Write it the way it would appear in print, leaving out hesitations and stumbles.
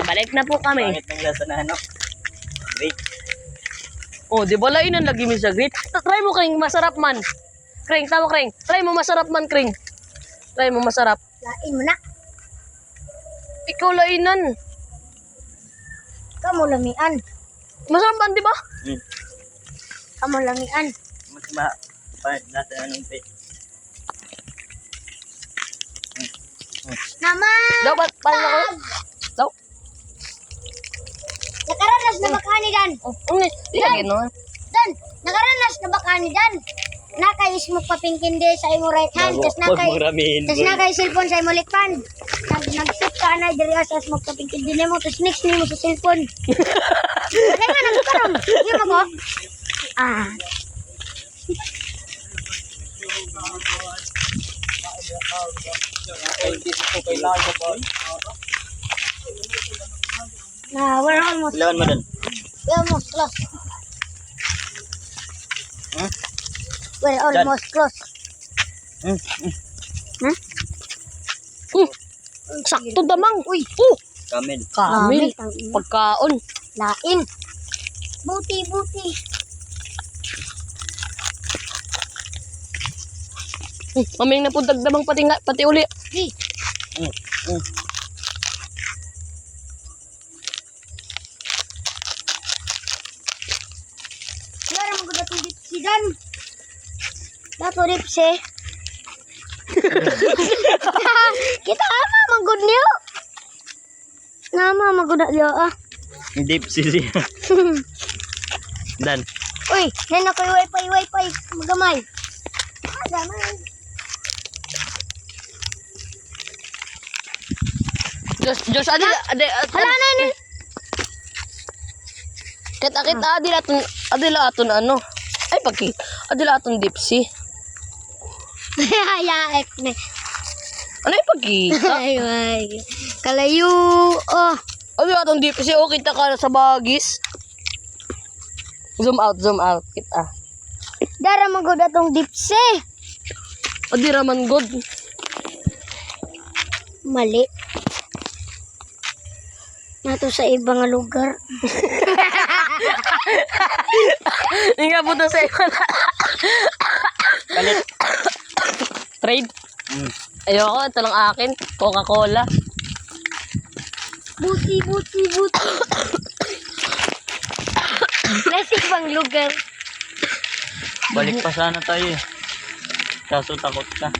Pabalik na po kami. Pangit ng lasa na ano. Great. Oh, di ba lainan lagi mi sa great? Try mo kring masarap man. Kring, tama kring. Try mo masarap man kring. Try mo masarap. Lain mo na. Ikaw lainan. Kamu lamian. Masarap man, di ba? Kamu lamian. Mas ma... Pangit lasa na ng pit. Naman! Dapat pala ko. Daw. Nakaranas na ba kanidan? Oh, di lagi no. Dan, nakaranas na ba kanidan? Nakais mo papingkindi sa imo right hand, tas nakay cellphone sa imo likpan. Nag-tip ka na diri asas mo papingkindi nimo, tas next nimo sa cellphone. Ano nga nagkaroon? Di mo ko? Ah. Nah, we're almost. Ilawan mo dun. We're almost close. Hmm? We're almost close. Sakto damang. Uy, Kamil. Kamil. Kamil. Pagkaon. lain. Buti. Maming na po dagdamang pati uli. Di. Kaya mo gud atong dipsidan. Dato dipse. Kita ama manggod niyo. Nama manggod niyo ah. Deep sisi. Dan. Uy, nena koy wifi magamay. Magamay. Diyos, adi. Hala na ni. Kita adila aton ano. Ay adila aton dipsy. Hayaek ni. Ano yung pagkita? Ay. Kalayo. Oh. Adila aton dipsy. O kita ka sa bagis. Zoom out kita. Dara magod atong dipse. Adi raman god. Mali. Nato sa ibang lugar. Hindi nga puto sa iba na. Kalit. Trade. Ayoko, ito lang akin. Coca-Cola. Buti. Nasa ibang lugar. Balik pa sana tayo eh. Kaso takot ka.